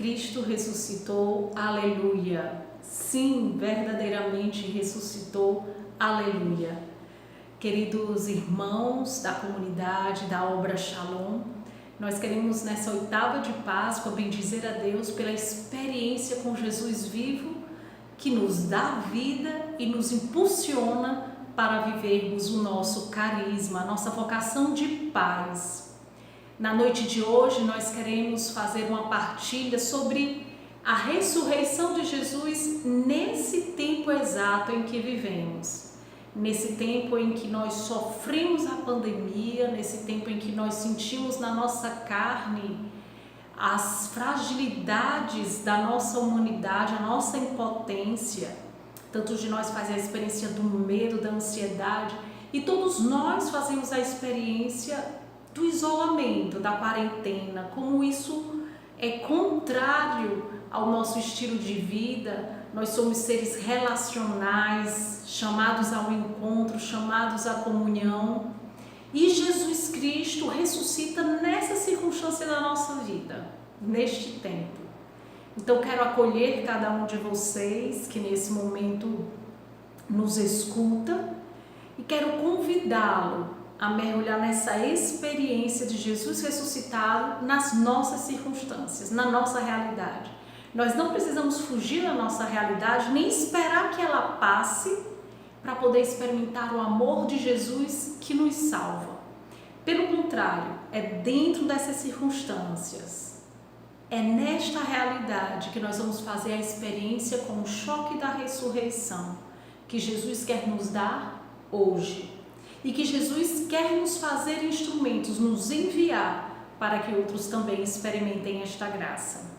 Cristo ressuscitou, aleluia. Sim, verdadeiramente ressuscitou, aleluia. Queridos irmãos da comunidade, da obra Shalom, nós queremos nessa oitava de Páscoa bendizer a Deus pela experiência com Jesus vivo, que nos dá vida e nos impulsiona para vivermos o nosso carisma, a nossa vocação de paz. Na noite de hoje nós queremos fazer uma partilha sobre a ressurreição de Jesus nesse tempo exato em que vivemos. Nesse tempo em que nós sofremos a pandemia, nesse tempo em que nós sentimos na nossa carne as fragilidades da nossa humanidade, a nossa impotência. Tantos de nós fazem a experiência do medo, da ansiedade, e todos nós fazemos a experiência do isolamento, da quarentena, como isso é contrário ao nosso estilo de vida. Nós somos seres relacionais, chamados ao encontro, chamados à comunhão. E Jesus Cristo ressuscita nessa circunstância da nossa vida, neste tempo. Então quero acolher cada um de vocês que nesse momento nos escuta e quero convidá-lo a mergulhar nessa experiência de Jesus ressuscitado nas nossas circunstâncias, na nossa realidade. Nós não precisamos fugir da nossa realidade, nem esperar que ela passe para poder experimentar o amor de Jesus que nos salva. Pelo contrário, é dentro dessas circunstâncias, é nesta realidade que nós vamos fazer a experiência com o choque da ressurreição que Jesus quer nos dar hoje e que Jesus quer nos fazer instrumentos, nos enviar para que outros também experimentem esta graça.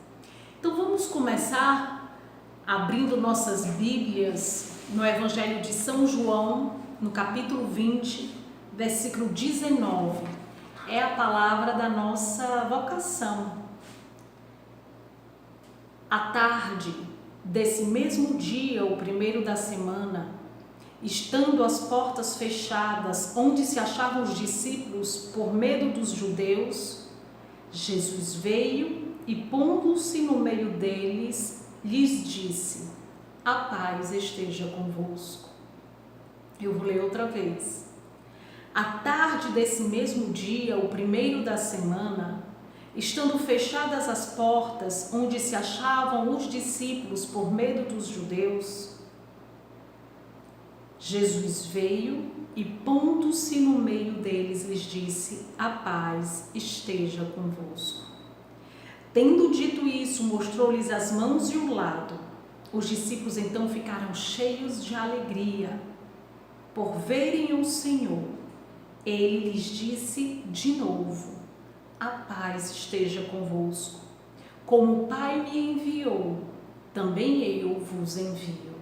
Então vamos começar abrindo nossas Bíblias no Evangelho de São João, no capítulo 20, versículo 19. É a palavra da nossa vocação. À tarde desse mesmo dia, o primeiro da semana, estando as portas fechadas, onde se achavam os discípulos por medo dos judeus, Jesus veio e, pondo-se no meio deles, lhes disse: a paz esteja convosco. Eu vou ler outra vez. À tarde desse mesmo dia, o primeiro da semana, estando fechadas as portas onde se achavam os discípulos por medo dos judeus, Jesus veio e, pondo-se no meio deles, lhes disse: a paz esteja convosco. Tendo dito isso, mostrou-lhes as mãos e o lado. Os discípulos então ficaram cheios de alegria por verem o Senhor. Ele lhes disse de novo: a paz esteja convosco. Como o Pai me enviou, também eu vos envio.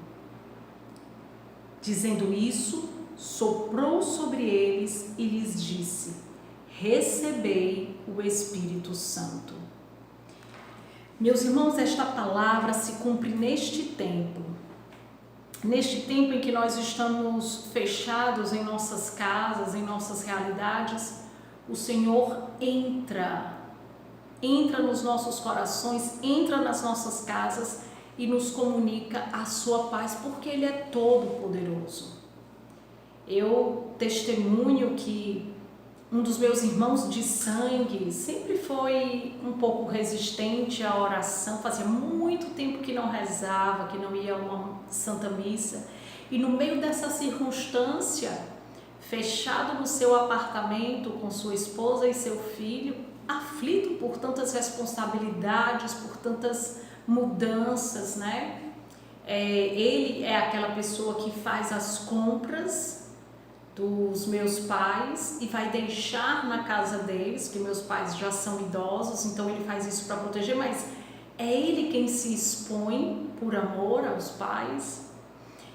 Dizendo isso, soprou sobre eles e lhes disse: recebei o Espírito Santo. Meus irmãos, esta palavra se cumpre neste tempo em que nós estamos fechados em nossas casas, em nossas realidades. O Senhor entra nos nossos corações, entra nas nossas casas e nos comunica a sua paz, porque Ele é todo poderoso. Eu testemunho que um dos meus irmãos de sangue sempre foi um pouco resistente à oração, fazia muito tempo que não rezava, que não ia a uma Santa Missa, e no meio dessa circunstância, fechado no seu apartamento com sua esposa e seu filho, aflito por tantas responsabilidades, por tantas mudanças, né? Ele é aquela pessoa que faz as compras dos meus pais e vai deixar na casa deles, que meus pais já são idosos, então ele faz isso para proteger, mas é ele quem se expõe por amor aos pais.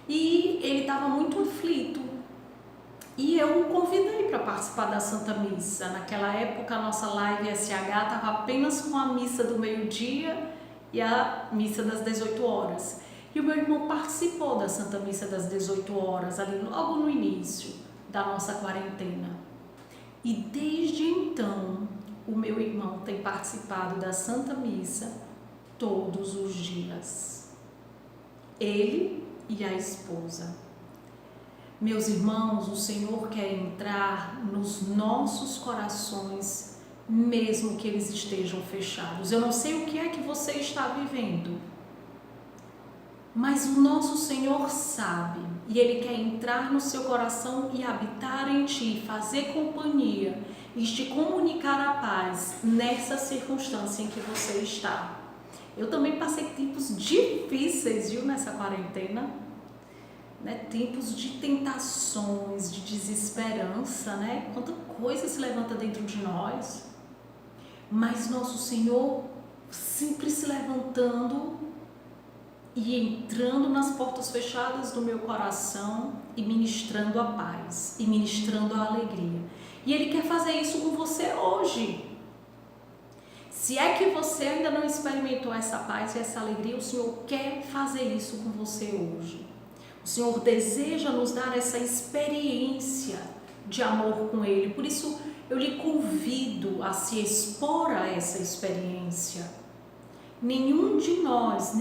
E ele estava muito aflito e eu o convidei para participar da Santa Missa. Naquela época a nossa live SH estava apenas com a missa do meio-dia e a missa das 18 horas. E o meu irmão participou da Santa Missa das 18 horas, ali logo no início da nossa quarentena. E desde então, o meu irmão tem participado da Santa Missa todos os dias. Ele e a esposa. Meus irmãos, o Senhor quer entrar nos nossos corações, mesmo que eles estejam fechados. Eu não sei o que é que você está vivendo, mas o nosso Senhor sabe, e Ele quer entrar no seu coração e habitar em ti, fazer companhia e te comunicar a paz nessa circunstância em que você está. Eu também passei tempos difíceis, viu, nessa quarentena, né? Tempos de tentações, de desesperança, né? Quanta coisa se levanta dentro de nós, mas nosso Senhor sempre se levantando e entrando nas portas fechadas do meu coração e ministrando a paz, e ministrando a alegria. E Ele quer fazer isso com você hoje. Se é que você ainda não experimentou essa paz e essa alegria, o Senhor quer fazer isso com você hoje. O Senhor deseja nos dar essa experiência de amor com Ele. Por isso, eu lhe convido a se expor a essa experiência. Nenhum de nós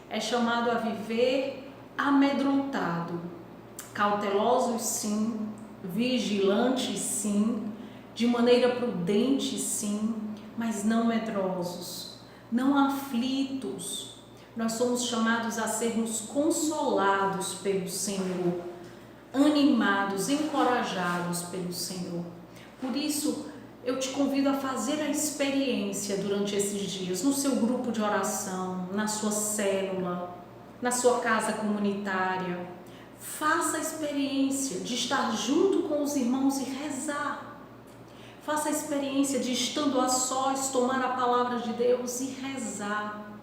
é chamado a viver amedrontado. Cautelosos, sim. Vigilantes, sim. De maneira prudente, sim. Mas não medrosos, não aflitos. Nós somos chamados a sermos consolados pelo Senhor, animados, encorajados pelo Senhor. Por isso, eu te convido a fazer a experiência durante esses dias, no seu grupo de oração, na sua célula, na sua casa comunitária. Faça a experiência de estar junto com os irmãos e rezar. Faça a experiência de, estando a sós, tomar a palavra de Deus e rezar.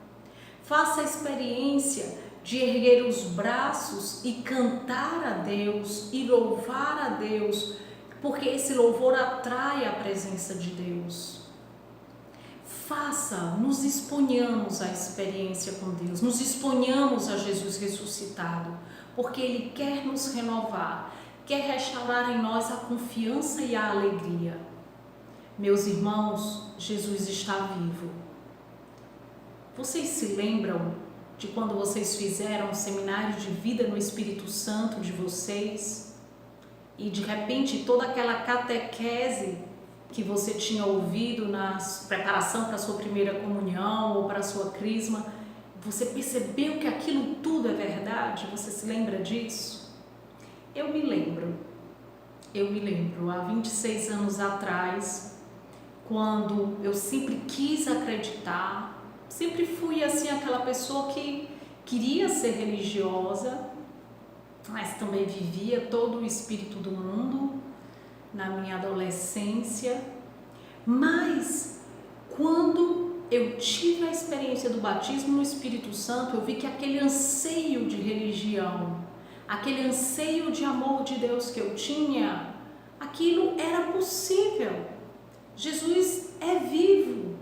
Faça a experiência de erguer os braços e cantar a Deus e louvar a Deus, porque esse louvor atrai a presença de Deus. Nos exponhamos à experiência com Deus, nos exponhamos a Jesus ressuscitado, porque Ele quer nos renovar, quer restaurar em nós a confiança e a alegria. Meus irmãos, Jesus está vivo. Vocês se lembram de quando vocês fizeram o seminário de vida no Espírito Santo de vocês? E de repente toda aquela catequese que você tinha ouvido na preparação para a sua primeira comunhão ou para a sua crisma, você percebeu que aquilo tudo é verdade? Você se lembra disso? Eu me lembro, há 26 anos atrás, quando eu sempre quis acreditar, sempre fui assim aquela pessoa que queria ser religiosa, mas também vivia todo o espírito do mundo na minha adolescência. Mas quando eu tive a experiência do batismo no Espírito Santo, eu vi que aquele anseio de religião, aquele anseio de amor de Deus que eu tinha, aquilo era possível. Jesus é vivo.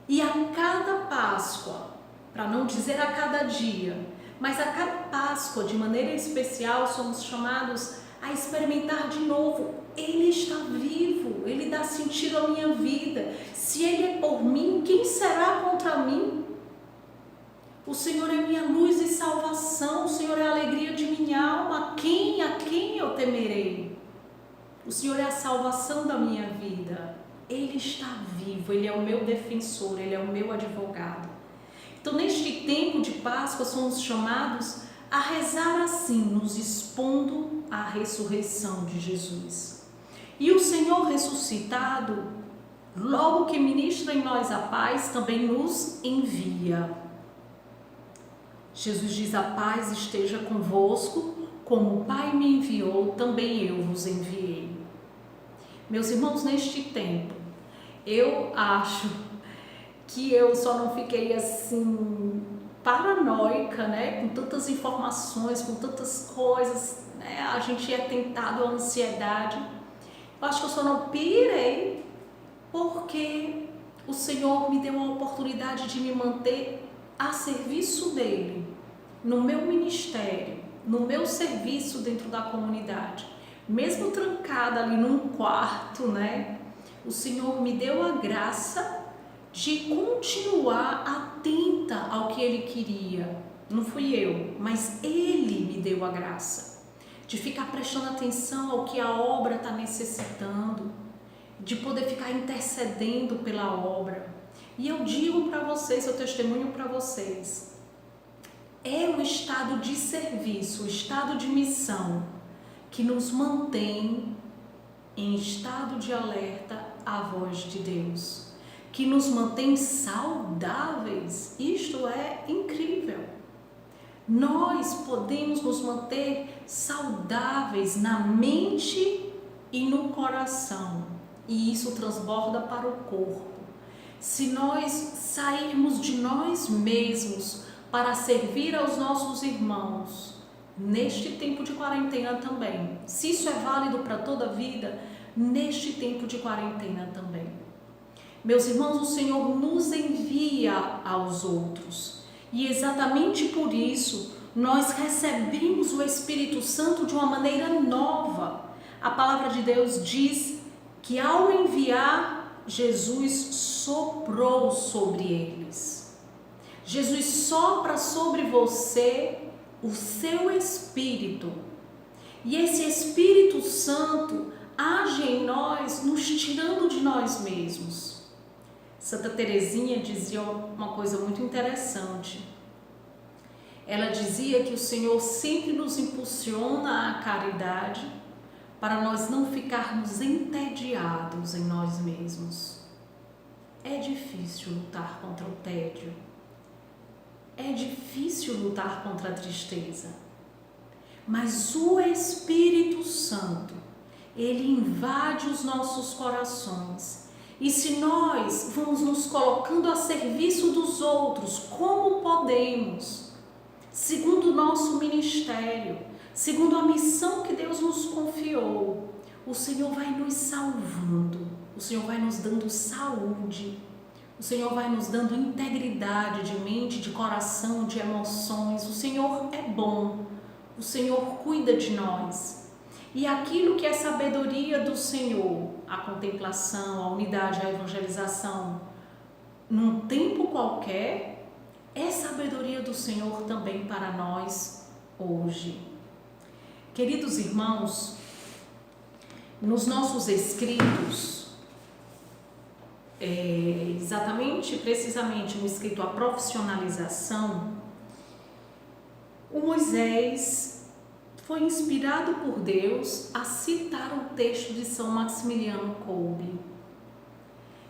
E a cada Páscoa, para não dizer a cada dia, mas a cada Páscoa, de maneira especial, somos chamados a experimentar de novo. Ele está vivo, Ele dá sentido à minha vida. Se Ele é por mim, quem será contra mim? O Senhor é minha luz e salvação, o Senhor é a alegria de minha alma. A quem eu temerei? O Senhor é a salvação da minha vida. Ele está vivo, Ele é o meu defensor, Ele é o meu advogado. Então, neste tempo de Páscoa, somos chamados a rezar assim, nos expondo à ressurreição de Jesus. E o Senhor ressuscitado, logo que ministra em nós a paz, também nos envia. Jesus diz: a paz esteja convosco, como o Pai me enviou, também eu vos enviei. Meus irmãos, neste tempo, eu acho que eu só não fiquei assim paranoica, né? Com tantas informações, com tantas coisas, né? A gente é tentado à ansiedade. Eu acho que eu só não pirei porque o Senhor me deu a oportunidade de me manter a serviço dEle, no meu ministério, no meu serviço dentro da comunidade. Mesmo trancada ali num quarto, né? O Senhor me deu a graça de continuar atenta ao que Ele queria. Não fui eu, mas Ele me deu a graça de ficar prestando atenção ao que a obra está necessitando, de poder ficar intercedendo pela obra. E eu digo para vocês, eu testemunho para vocês, é um estado de serviço, um estado de missão que nos mantém em estado de alerta à voz de Deus, que nos mantém saudáveis. Isto é incrível. Nós podemos nos manter saudáveis na mente e no coração, e isso transborda para o corpo. Se nós sairmos de nós mesmos para servir aos nossos irmãos, neste tempo de quarentena também, se isso é válido para toda a vida, neste tempo de quarentena também. Meus irmãos, o Senhor nos envia aos outros, e exatamente por isso nós recebemos o Espírito Santo de uma maneira nova. A palavra de Deus diz que ao enviar, Jesus soprou sobre eles. Jesus sopra sobre você o seu Espírito. E esse Espírito Santo age em nós, nos tirando de nós mesmos. Santa Teresinha dizia uma coisa muito interessante. Ela dizia que o Senhor sempre nos impulsiona à caridade para nós não ficarmos entediados em nós mesmos. É difícil lutar contra o tédio. É difícil lutar contra a tristeza. Mas o Espírito Santo, ele invade os nossos corações. E se nós vamos nos colocando a serviço dos outros, como podemos, segundo o nosso ministério, segundo a missão que Deus nos confiou, o Senhor vai nos salvando, o Senhor vai nos dando saúde, o Senhor vai nos dando integridade de mente, de coração, de emoções. O Senhor é bom, o Senhor cuida de nós. E aquilo que é sabedoria do Senhor, a contemplação, a unidade, a evangelização, num tempo qualquer, é sabedoria do Senhor também para nós hoje. Queridos irmãos, nos nossos escritos, precisamente no escrito A Profissionalização, o Moisés foi inspirado por Deus a citar um texto de São Maximiliano Kolbe.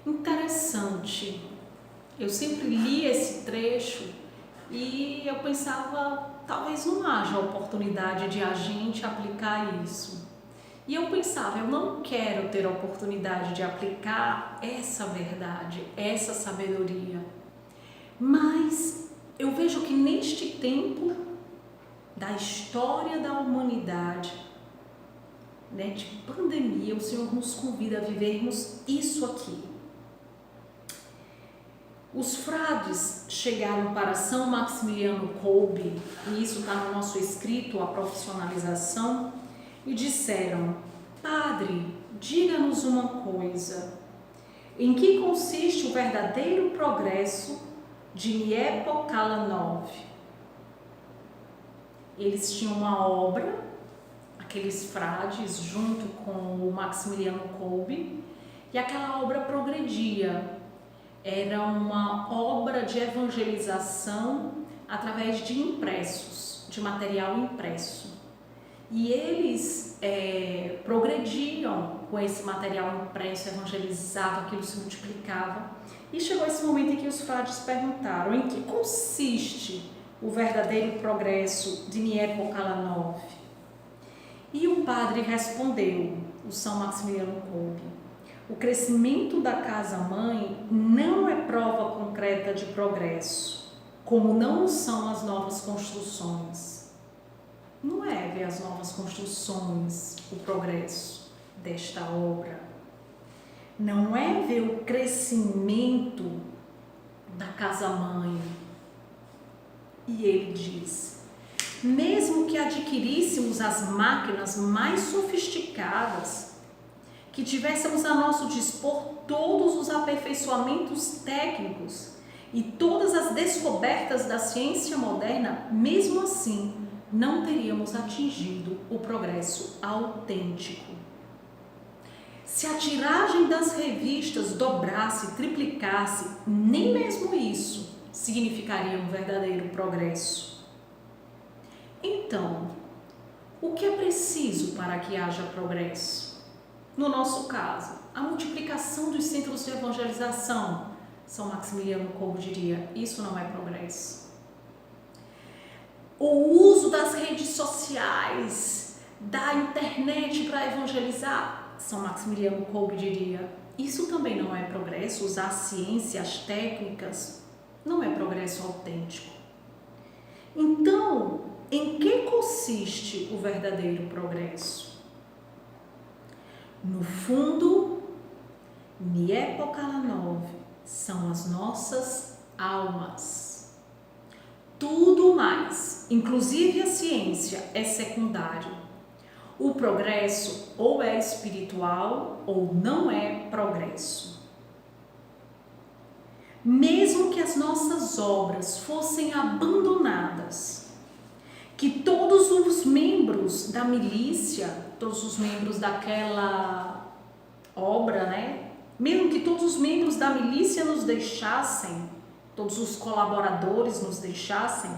Interessante, eu sempre li esse trecho e eu pensava, talvez não haja oportunidade de a gente aplicar isso. E eu pensava, eu não quero ter a oportunidade de aplicar essa verdade, essa sabedoria. Mas eu vejo que neste tempo da história da humanidade, de pandemia, o Senhor nos convida a vivermos isso aqui. Os frades chegaram para São Maximiliano Kolbe, e isso está no nosso escrito, A Profissionalização, e disseram: Padre, diga-nos uma coisa, em que consiste o verdadeiro progresso de Niepo Kalanov? Eles tinham uma obra, aqueles frades, junto com o Maximiliano Kolbe, e aquela obra progredia. Era uma obra de evangelização através de impressos, de material impresso. E eles progrediam com esse material impresso, evangelizavam, aquilo se multiplicava. E chegou esse momento em que os frades perguntaram: em que consiste o verdadeiro progresso de Niepo Kalanov? E o padre respondeu, o São Maximiliano Kolbe: o crescimento da casa-mãe não é prova concreta de progresso, como não são as novas construções. Não é ver as novas construções o progresso desta obra. Não é ver o crescimento da casa-mãe. E ele diz: mesmo que adquiríssemos as máquinas mais sofisticadas, que tivéssemos a nosso dispor todos os aperfeiçoamentos técnicos e todas as descobertas da ciência moderna, mesmo assim, não teríamos atingido o progresso autêntico. Se a tiragem das revistas dobrasse, triplicasse, nem mesmo isso significaria um verdadeiro progresso. Então, o que é preciso para que haja progresso? No nosso caso, a multiplicação dos centros de evangelização. São Maximiliano Kolbe diria, isso não é progresso. O uso das redes sociais, da internet para evangelizar, São Maximiliano Kolbe diria, isso também não é progresso. Usar a ciência, as técnicas, não é progresso autêntico. Então, em que consiste o verdadeiro progresso? No fundo, Niepo Kalanov, são as nossas almas. Tudo mais, inclusive a ciência, é secundário. O progresso ou é espiritual ou não é progresso. Mesmo que as nossas obras fossem abandonadas, que todos os membros da milícia, todos os membros daquela obra, mesmo que todos os membros da milícia nos deixassem, todos os colaboradores nos deixassem,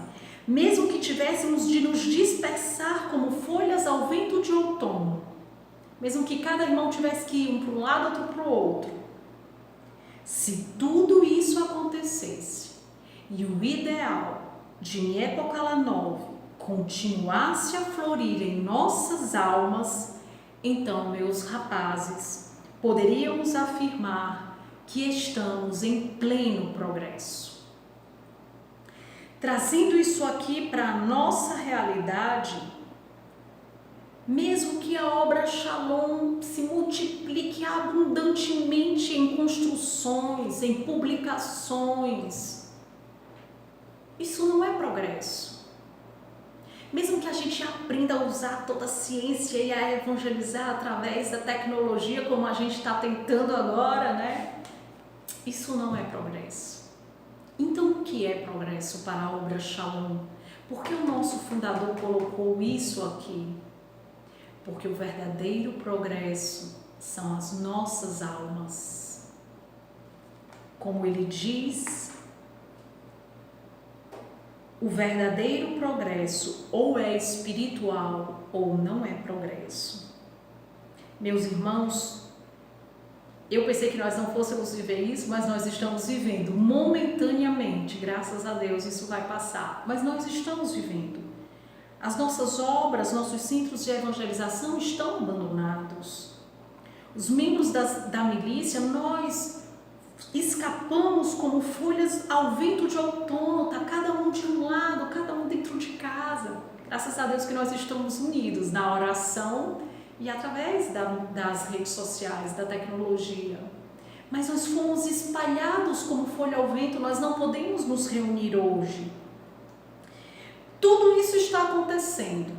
mesmo que tivéssemos de nos dispersar como folhas ao vento de outono, mesmo que cada irmão tivesse que ir um para um lado, outro para o outro, se tudo isso acontecesse e o ideal de Niepo Kalanov continuasse a florir em nossas almas, então, meus rapazes, poderíamos afirmar que estamos em pleno progresso. Trazendo isso aqui para a nossa realidade, mesmo que a obra Shalom se multiplique abundantemente em construções, em publicações, isso não é progresso. Mesmo que a gente aprenda a usar toda a ciência e a evangelizar através da tecnologia, como a gente está tentando agora, isso não é progresso. Então, o que é progresso para a obra Shalom? Por que o nosso fundador colocou isso aqui? Porque o verdadeiro progresso são as nossas almas. Como ele diz, o verdadeiro progresso ou é espiritual ou não é progresso. Meus irmãos, eu pensei que nós não fôssemos viver isso, mas nós estamos vivendo momentaneamente, graças a Deus isso vai passar, mas nós estamos vivendo. As nossas obras, nossos centros de evangelização estão abandonados. Os membros da milícia, nós escapamos como folhas ao vento de outono, tá cada um de um lado, cada um dentro de casa. Graças a Deus que nós estamos unidos na oração e através das redes sociais, da tecnologia. Mas nós fomos espalhados como folha ao vento, nós não podemos nos reunir hoje. Tudo isso está acontecendo,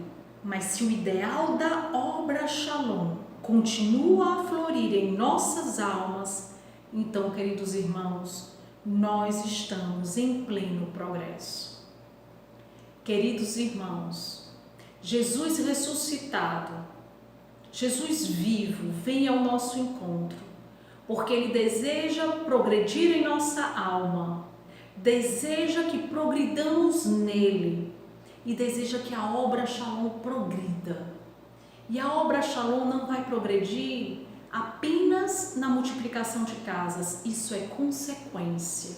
mas se o ideal da obra Shalom continua a florir em nossas almas, então, queridos irmãos, nós estamos em pleno progresso. Queridos irmãos, Jesus ressuscitado, Jesus vivo, vem ao nosso encontro, porque Ele deseja progredir em nossa alma, deseja que progridamos nele e deseja que a obra Shalom progrida. E a obra Shalom não vai progredir apenas na multiplicação de casas, isso é consequência.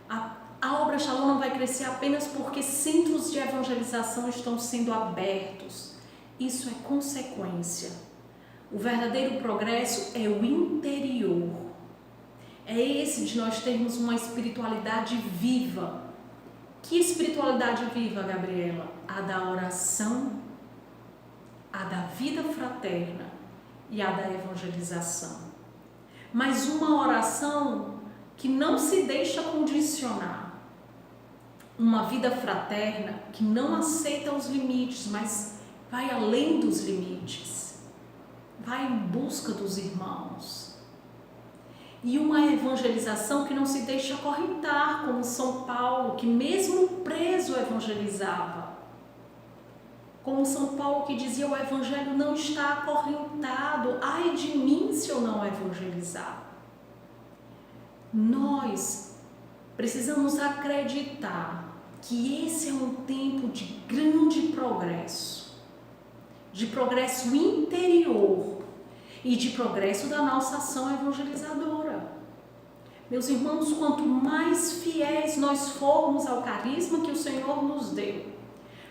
A obra Shalom não vai crescer apenas porque centros de evangelização estão sendo abertos, isso é consequência. O verdadeiro progresso é o interior, é esse de nós termos uma espiritualidade viva. Que espiritualidade viva, Gabriela? A da oração, a da vida fraterna e a da evangelização. Mas uma oração que não se deixa condicionar. Uma vida fraterna que não aceita os limites, mas vai além dos limites. vai em busca dos irmãos. E uma evangelização que não se deixa acorrentar, como São Paulo, que mesmo preso evangelizava. Como São Paulo que dizia: o evangelho não está acorrentado, ai de mim se eu não evangelizar. Nós precisamos acreditar que esse é um tempo de grande progresso interior e de progresso da nossa ação evangelizadora. Meus irmãos, quanto mais fiéis nós formos ao carisma que o Senhor nos deu,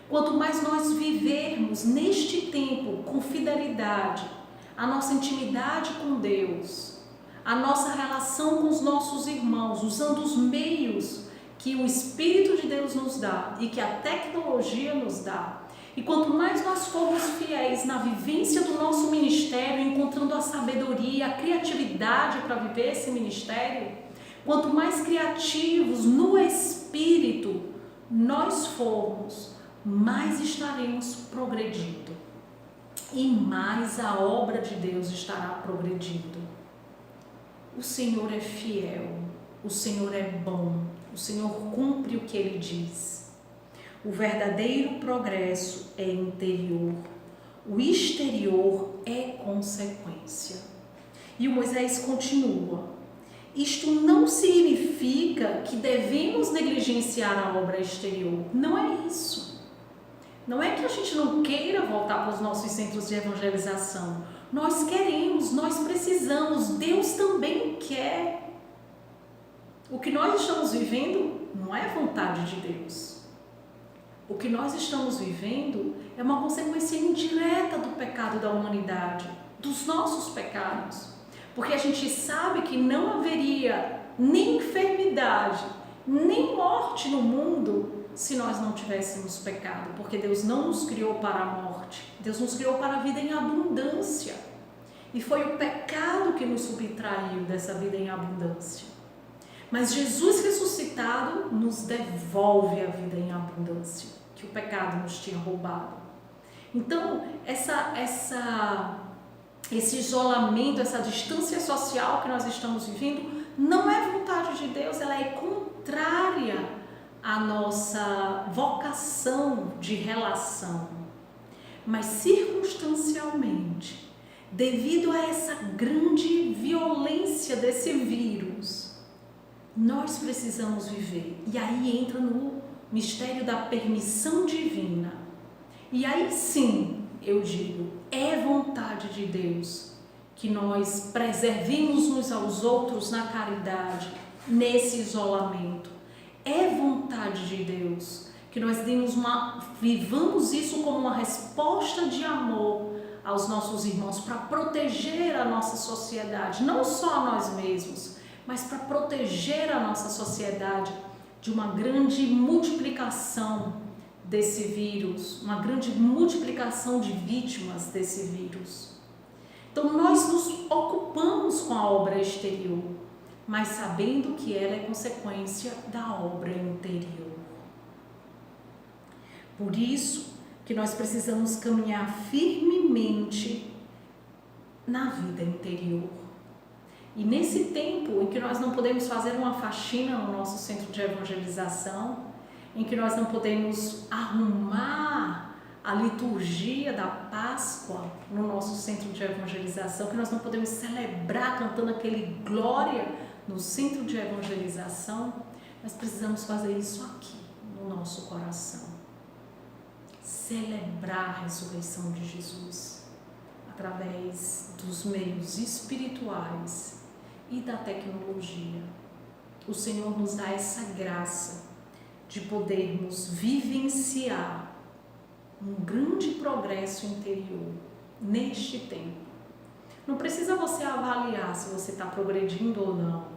quanto mais nós vivermos neste tempo com fidelidade a nossa intimidade com Deus, a nossa relação com os nossos irmãos, usando os meios que o Espírito de Deus nos dá e que a tecnologia nos dá, e quanto mais nós formos fiéis na vivência do nosso ministério, encontrando a sabedoria, a criatividade para viver esse ministério, quanto mais criativos no Espírito nós formos, mais estaremos progredindo e mais a obra de Deus estará progredindo. O Senhor é fiel, o Senhor é bom, o Senhor cumpre o que Ele diz. O verdadeiro progresso é interior, o exterior é consequência. E o Moisés continua: isto não significa que devemos negligenciar a obra exterior, não é isso. Não é que a gente não queira voltar para os nossos centros de evangelização. Nós queremos, nós precisamos, Deus também quer. O que nós estamos vivendo não é vontade de Deus. O que nós estamos vivendo é uma consequência indireta do pecado da humanidade, dos nossos pecados. Porque a gente sabe que não haveria nem enfermidade, nem morte no mundo se nós não tivéssemos pecado, porque Deus não nos criou para a morte, Deus nos criou para a vida em abundância. E foi o pecado que nos subtraiu dessa vida em abundância. Mas Jesus ressuscitado nos devolve a vida em abundância, que o pecado nos tinha roubado. Então, esse isolamento, essa distância social que nós estamos vivendo, não é vontade de Deus, ela é contrária à nossa vocação de relação. Mas circunstancialmente, devido a essa grande violência desse vírus, nós precisamos viver. E aí entra no mistério da permissão divina. E aí sim, eu digo, é vontade de Deus que nós preservemos uns aos outros na caridade, nesse isolamento. É vontade de Deus que nós vivamos isso como uma resposta de amor aos nossos irmãos, para proteger a nossa sociedade, não só a nós mesmos, mas para proteger a nossa sociedade de uma grande multiplicação desse vírus, uma grande multiplicação de vítimas desse vírus. Então nós nos ocupamos com a obra exterior, mas sabendo que ela é consequência da obra interior. Por isso que nós precisamos caminhar firmemente na vida interior. E nesse tempo em que nós não podemos fazer uma faxina no nosso centro de evangelização, em que nós não podemos arrumar a liturgia da Páscoa no nosso centro de evangelização, que nós não podemos celebrar cantando aquele glória no centro de evangelização, nós precisamos fazer isso aqui, no nosso coração. Celebrar a ressurreição de Jesus através dos meios espirituais e da tecnologia. O Senhor nos dá essa graça de podermos vivenciar um grande progresso interior neste tempo. Não precisa você avaliar se você está progredindo ou não.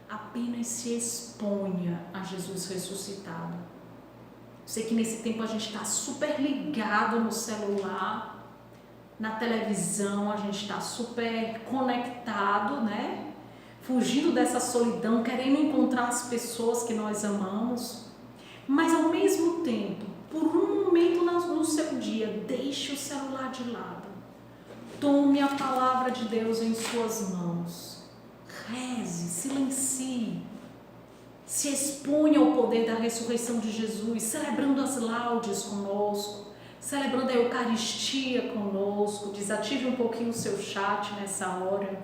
Apenas se exponha a Jesus ressuscitado. Sei que nesse tempo a gente está super ligado no celular, na televisão, a gente está super conectado, né? Fugindo dessa solidão, querendo encontrar as pessoas que nós amamos. Mas ao mesmo tempo, por um momento no seu dia, deixe o celular de lado. Tome a palavra de Deus em suas mãos. Reze, silencie. Se exponha ao poder da ressurreição de Jesus, celebrando as laudes conosco, celebrando a Eucaristia conosco. Desative um pouquinho o seu chat nessa hora.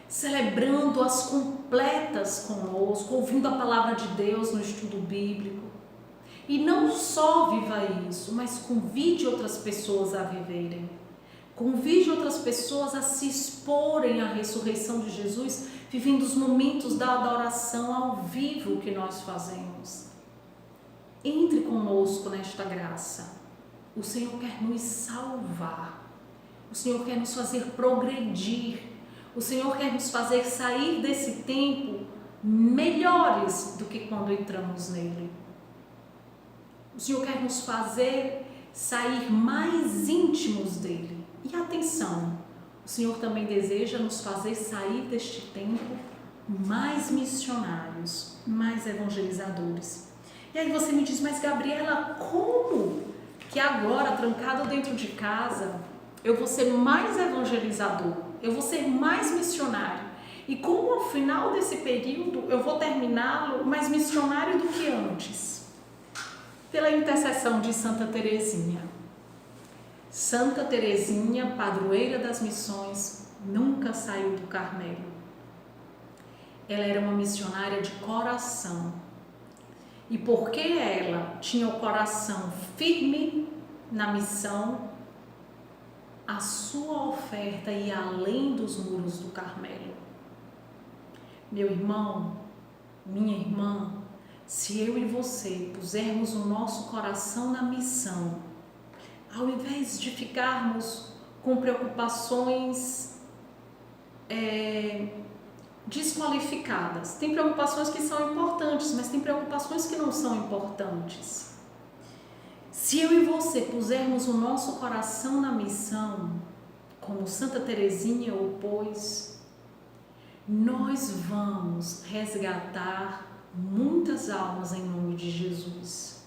Celebrando as completas conosco, ouvindo a palavra de Deus no estudo bíblico. E não só viva isso, mas convide outras pessoas a viverem. Convide outras pessoas a se exporem à ressurreição de Jesus, vivendo os momentos da adoração ao vivo que nós fazemos. Entre conosco nesta graça. O Senhor quer nos salvar. O Senhor quer nos fazer progredir. O Senhor quer nos fazer sair desse tempo melhores do que quando entramos nele. O Senhor quer nos fazer sair mais íntimos dele. E atenção, o Senhor também deseja nos fazer sair deste tempo mais missionários, mais evangelizadores. E aí você me diz, mas Gabriela, como que agora, trancado dentro de casa, eu vou ser mais evangelizador, eu vou ser mais missionário? E como ao final desse período eu vou terminá-lo mais missionário do que antes? Pela intercessão de Santa Teresinha. Santa Teresinha, padroeira das missões, nunca saiu do Carmelo. Ela era uma missionária de coração. E porque ela tinha o coração firme na missão, a sua oferta ia além dos muros do Carmelo. Meu irmão, minha irmã, se eu e você pusermos o nosso coração na missão, ao invés de ficarmos com preocupações desqualificadas, tem preocupações que são importantes, mas tem preocupações que não são importantes. Se eu e você pusermos o nosso coração na missão, como Santa Teresinha o pôs, nós vamos resgatar muitas almas em nome de Jesus.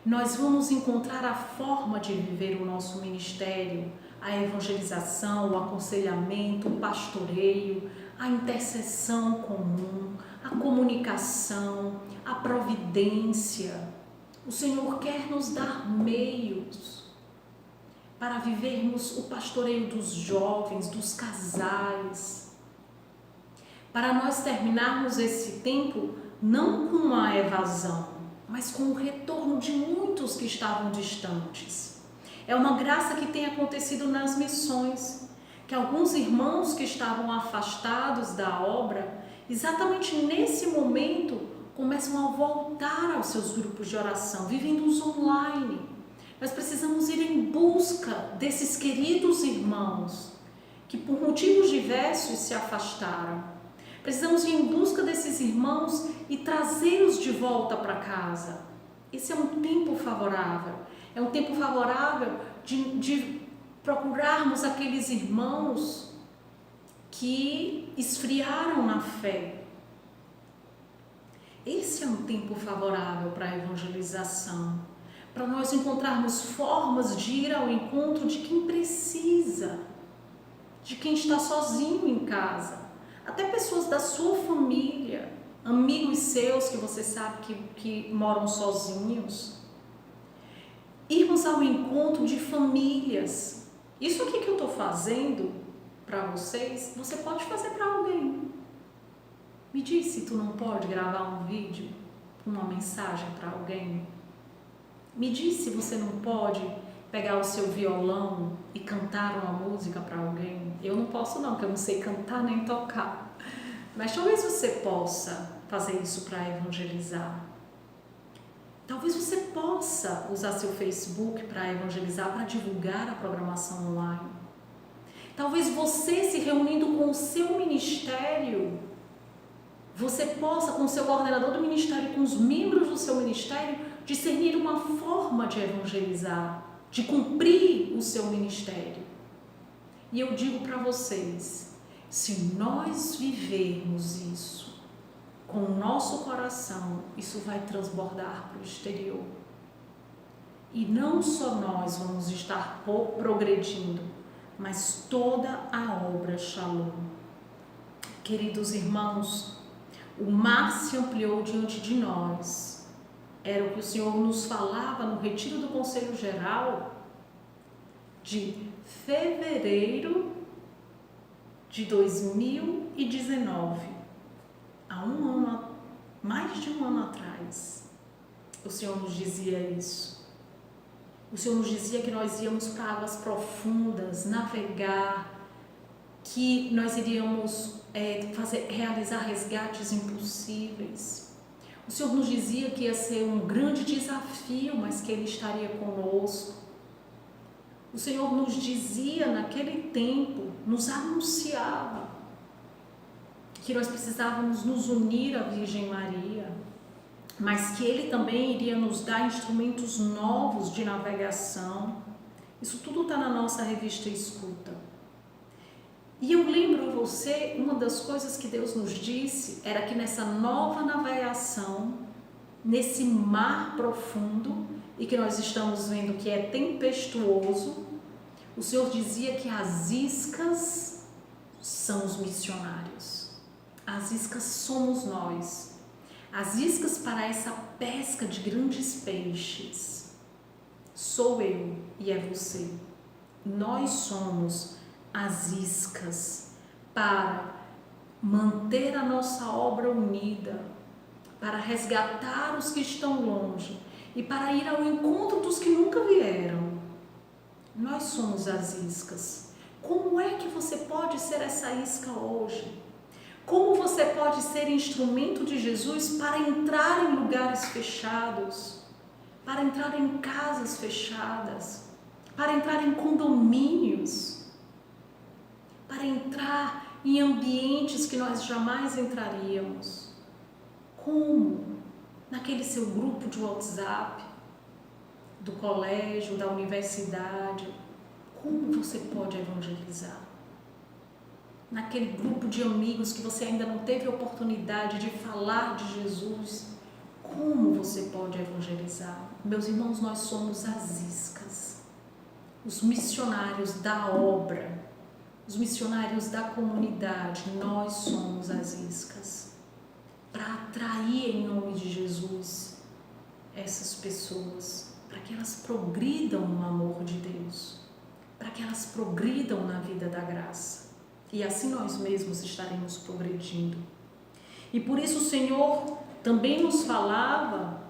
Nós vamos encontrar a forma de viver o nosso ministério, a evangelização, o aconselhamento, o pastoreio, a intercessão comum, a comunicação, a providência. O Senhor quer nos dar meios para vivermos o pastoreio dos jovens, dos casais, para nós terminarmos esse tempo não com uma evasão, mas com o retorno de muitos que estavam distantes. É uma graça que tem acontecido nas missões, que alguns irmãos que estavam afastados da obra, exatamente nesse momento, começam a voltar aos seus grupos de oração, vivendo-os online. Nós precisamos ir em busca desses queridos irmãos que por motivos diversos se afastaram. Precisamos ir em busca desses irmãos e trazê-los de volta para casa. Esse é um tempo favorável. É um tempo favorável de procurarmos aqueles irmãos que esfriaram na fé. Esse é um tempo favorável para a evangelização, para nós encontrarmos formas de ir ao encontro de quem precisa, de quem está sozinho em casa. Até pessoas da sua família, amigos seus que você sabe que moram sozinhos. Irmos ao encontro de famílias. Isso aqui que eu estou fazendo para vocês, você pode fazer para alguém. Me diz se tu não pode gravar um vídeo, uma mensagem para alguém. Me diz se você não pode pegar o seu violão e cantar uma música para alguém. Eu não posso não, porque eu não sei cantar nem tocar. Mas talvez você possa fazer isso para evangelizar. Talvez você possa usar seu Facebook para evangelizar, para divulgar a programação online. Talvez você se reunindo com o seu ministério, você possa, com o seu coordenador do ministério, com os membros do seu ministério, discernir uma forma de evangelizar, de cumprir o seu ministério. E eu digo para vocês, se nós vivermos isso com o nosso coração, isso vai transbordar para o exterior. E não só nós vamos estar progredindo, mas toda a obra Shalom. Queridos irmãos, o mar se ampliou diante de nós. Era o que o Senhor nos falava no retiro do Conselho Geral de fevereiro de 2019, há mais de um ano atrás. O Senhor nos dizia isso. O Senhor nos dizia que nós íamos para águas profundas, navegar, que nós iríamos realizar resgates impossíveis. O Senhor nos dizia que ia ser um grande desafio, mas que Ele estaria conosco. O Senhor nos dizia naquele tempo, nos anunciava que nós precisávamos nos unir à Virgem Maria, mas que Ele também iria nos dar instrumentos novos de navegação. Isso tudo está na nossa revista Escuta. E eu lembro a você, uma das coisas que Deus nos disse era que nessa nova navegação, nesse mar profundo, e que nós estamos vendo que é tempestuoso, o Senhor dizia que as iscas são os missionários. As iscas somos nós. As iscas para essa pesca de grandes peixes sou eu e é você. Nós somos as iscas para manter a nossa obra unida, para resgatar os que estão longe e para ir ao encontro dos que nunca vieram. Nós somos as iscas. Como é que você pode ser essa isca hoje? Como você pode ser instrumento de Jesus para entrar em lugares fechados, para entrar em casas fechadas, para entrar em condomínios, para entrar em ambientes que nós jamais entraríamos? Como? Naquele seu grupo de WhatsApp, do colégio, da universidade. Como você pode evangelizar? Naquele grupo de amigos que você ainda não teve oportunidade de falar de Jesus, como você pode evangelizar? Meus irmãos, nós somos as iscas, os missionários da obra, os missionários da comunidade. Nós somos as iscas para atrair em nome de Jesus essas pessoas, para que elas progridam no amor de Deus, para que elas progridam na vida da graça. E assim nós mesmos estaremos progredindo. E por isso o Senhor também nos falava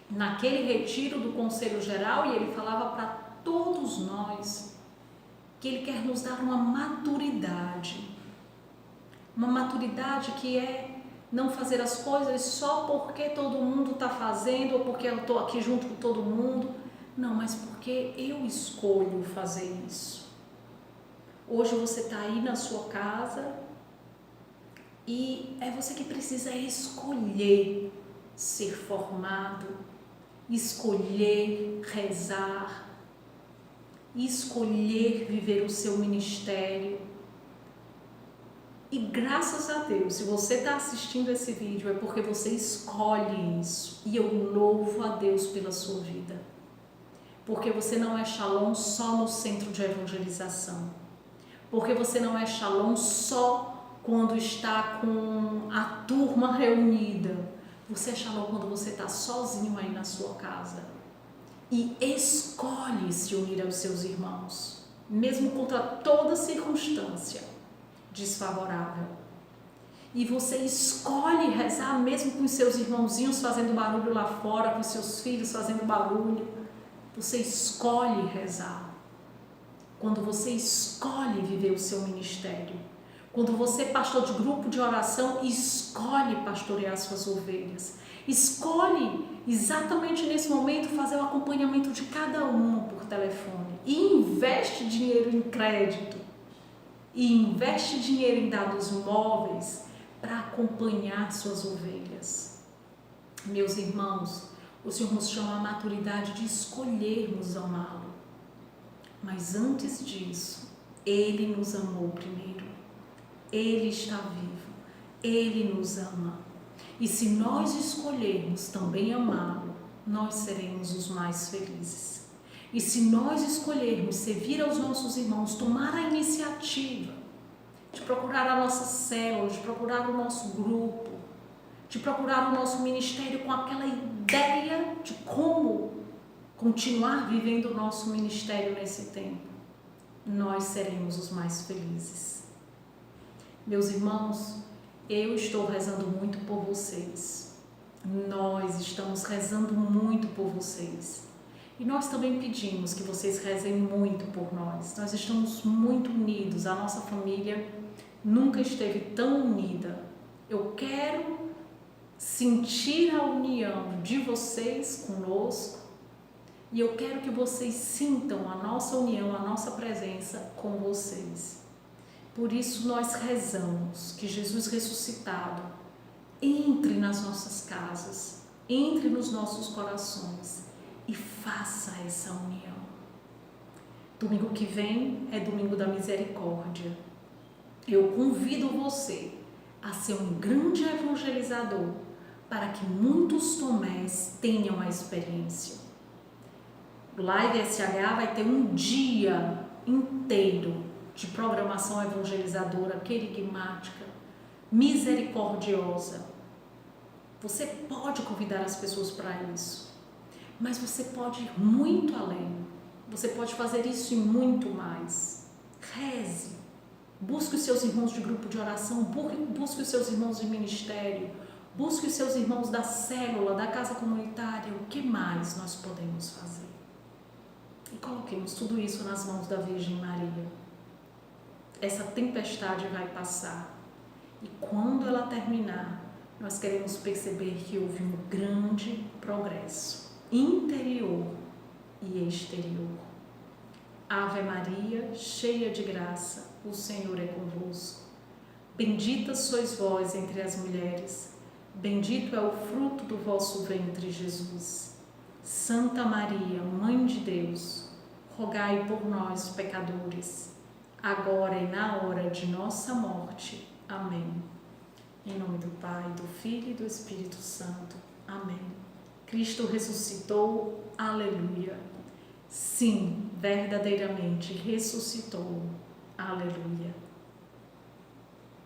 naquele retiro do Conselho Geral, e Ele falava para todos nós que Ele quer nos dar uma maturidade que é não fazer as coisas só porque todo mundo está fazendo ou porque eu estou aqui junto com todo mundo. Não, mas porque eu escolho fazer isso. Hoje você está aí na sua casa e é você que precisa escolher ser formado, escolher rezar, escolher viver o seu ministério. E graças a Deus, se você está assistindo esse vídeo, é porque você escolhe isso. E eu louvo a Deus pela sua vida. Porque você não é Shalom só no centro de evangelização. Porque você não é Shalom só quando está com a turma reunida. Você é Shalom quando você está sozinho aí na sua casa. E escolhe se unir aos seus irmãos, mesmo contra toda circunstância desfavorável. E você escolhe rezar mesmo com os seus irmãozinhos fazendo barulho lá fora, com os seus filhos fazendo barulho. Você escolhe rezar. Quando você escolhe viver o seu ministério. Quando você, pastor de grupo de oração, escolhe pastorear suas ovelhas. Escolhe exatamente nesse momento fazer o acompanhamento de cada um por telefone. E investe dinheiro em crédito. E investe dinheiro em dados móveis para acompanhar suas ovelhas. Meus irmãos, o Senhor nos chama a maturidade de escolhermos amá-lo. Mas antes disso, Ele nos amou primeiro. Ele está vivo. Ele nos ama. E se nós escolhermos também amá-lo, nós seremos os mais felizes. E se nós escolhermos servir aos nossos irmãos, tomar a iniciativa de procurar a nossa célula, de procurar o nosso grupo, de procurar o nosso ministério com aquela ideia de como continuar vivendo o nosso ministério nesse tempo, nós seremos os mais felizes. Meus irmãos, eu estou rezando muito por vocês. Nós estamos rezando muito por vocês. E nós também pedimos que vocês rezem muito por nós. Nós estamos muito unidos, a nossa família nunca esteve tão unida. Eu quero sentir a união de vocês conosco e eu quero que vocês sintam a nossa união, a nossa presença com vocês. Por isso nós rezamos que Jesus ressuscitado entre nas nossas casas, entre nos nossos corações e faça essa união. Domingo que vem é domingo da misericórdia. Eu convido você a ser um grande evangelizador para que muitos Tomés tenham a experiência. O Live SH vai ter um dia inteiro de programação evangelizadora, querigmática, misericordiosa. Você pode convidar as pessoas para isso, mas você pode ir muito além. Você pode fazer isso e muito mais. Reze, busque os seus irmãos de grupo de oração, busque os seus irmãos de ministério, busque os seus irmãos da célula, da casa comunitária. O que mais nós podemos fazer? E coloquemos tudo isso nas mãos da Virgem Maria. Essa tempestade vai passar e quando ela terminar, nós queremos perceber que houve um grande progresso interior e exterior. Ave Maria, cheia de graça, o Senhor é convosco. Bendita sois vós entre as mulheres, bendito é o fruto do vosso ventre, Jesus. Santa Maria, Mãe de Deus, rogai por nós, pecadores, agora e na hora de nossa morte. Amém. Em nome do Pai, do Filho e do Espírito Santo. Amém. Cristo ressuscitou. Aleluia. Sim, verdadeiramente ressuscitou. Aleluia.